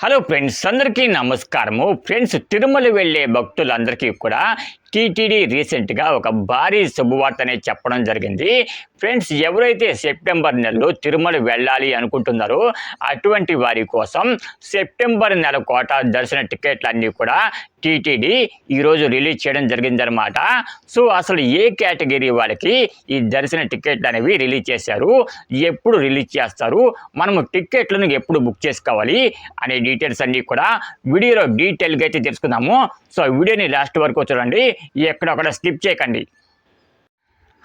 Hello friends, అందరికీ నమస్కారము. Friends, Tirumala వెళ్ళే భక్తులందరికీ కూడా టీటీడీ రీసెంట్గా ఒక భారీ శుభవార్త అనేది చెప్పడం జరిగింది. ఫ్రెండ్స్, ఎవరైతే సెప్టెంబర్ నెలలో తిరుమల వెళ్ళాలి అనుకుంటున్నారో అటువంటి వారి కోసం సెప్టెంబర్ నెల కోట దర్శన టికెట్లన్నీ కూడా టీటీడీ ఈరోజు రిలీజ్ చేయడం జరిగిందనమాట. సో అసలు ఏ కేటగిరీ వాళ్ళకి ఈ దర్శన టికెట్లు అనేవి రిలీజ్ చేశారు, ఎప్పుడు రిలీజ్ చేస్తారు, మనము టికెట్లను ఎప్పుడు బుక్ చేసుకోవాలి అనే డీటెయిల్స్ అన్నీ కూడా వీడియోలో డీటెయిల్గా అయితే తెలుసుకుందాము. సో వీడియోని లాస్ట్ వరకు చూడండి, ఎక్కడొక్కడ స్కిప్ చేయకండి.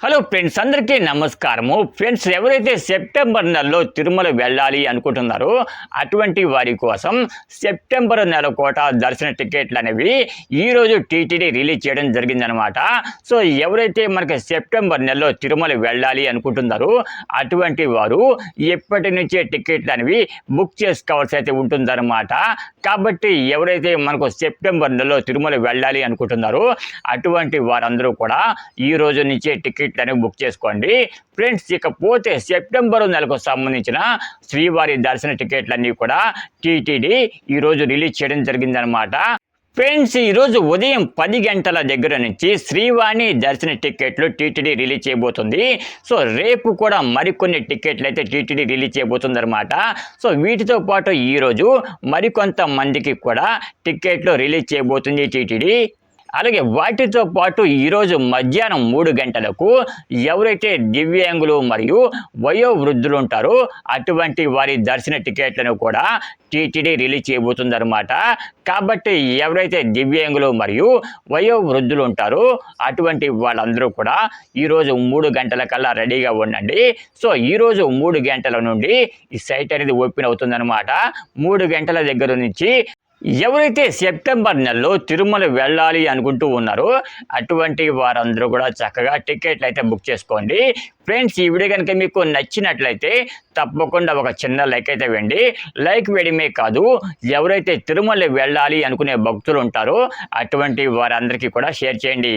హలో ఫ్రెండ్స్, అందరికీ నమస్కారము. ఫ్రెండ్స్, ఎవరైతే సెప్టెంబర్ నెలలో తిరుమల వెళ్ళాలి అనుకుంటున్నారో అటువంటి వారి కోసం సెప్టెంబర్ నెల కోట దర్శన టికెట్లు అనేవి ఈరోజు టీటీడీ రిలీజ్ చేయడం జరిగిందనమాట. సో ఎవరైతే మనకి సెప్టెంబర్ నెలలో తిరుమల వెళ్ళాలి అనుకుంటున్నారో అటువంటి వారు ఎప్పటి నుంచే టికెట్లు అనేవి బుక్ చేసుకోవాల్సి అయితే ఉంటుందన్నమాట. కాబట్టి ఎవరైతే మనకు సెప్టెంబర్ నెలలో తిరుమల వెళ్ళాలి అనుకుంటున్నారో అటువంటి వారందరూ కూడా ఈ రోజు నుంచే టికెట్ అనేవి బుక్ చేసుకోండి. ఫ్రెండ్స్, ఇకపోతే సెప్టెంబర్ నెలకు సంబంధించిన శ్రీవారి దర్శన టికెట్లన్నీ కూడా టీటీడీ ఈరోజు రిలీజ్ చేయడం జరిగిందనమాట. ఫ్రెండ్స్, ఈరోజు ఉదయం 10 గంటల దగ్గర నుంచి శ్రీవాణి దర్శన టికెట్లు టీటీడీ రిలీజ్ చేయబోతుంది. సో రేపు కూడా మరికొన్ని టికెట్లు అయితే టీటీడీ రిలీజ్ చేయబోతుంది అనమాట. సో వీటితో పాటు ఈరోజు మరికొంతమందికి కూడా టికెట్లు రిలీజ్ చేయబోతుంది టీటీడీ. అలాగే వాటితో పాటు ఈరోజు మధ్యాహ్నం 3 గంటలకు ఎవరైతే దివ్యాంగులు మరియు వయోవృద్ధులు ఉంటారో అటువంటి వారి దర్శన టికెట్లను కూడా టీటీడీ రిలీజ్ చేయబోతుందన్నమాట. కాబట్టి ఎవరైతే దివ్యాంగులు మరియు వయోవృద్ధులు ఉంటారో అటువంటి వాళ్ళందరూ కూడా ఈరోజు 3 గంటల కల్లా రెడీగా ఉండండి. సో ఈరోజు 3 గంటల నుండి ఈ సైట్ అనేది ఓపెన్ అవుతుందన్నమాట. 3 గంటల దగ్గర నుంచి ఎవరైతే సెప్టెంబర్ నెలలో తిరుమల వెళ్ళాలి అనుకుంటూ ఉన్నారో అటువంటి వారందరూ కూడా చక్కగా టికెట్లు అయితే బుక్ చేసుకోండి. ఫ్రెండ్స్, ఈ వీడియో కనుక మీకు నచ్చినట్లయితే తప్పకుండా ఒక చిన్న లైక్ అయితే వేయండి. లైక్ వేయడమే కాదు, ఎవరైతే తిరుమల వెళ్ళాలి అనుకునే భక్తులు ఉంటారో అటువంటి వారందరికీ కూడా షేర్ చేయండి.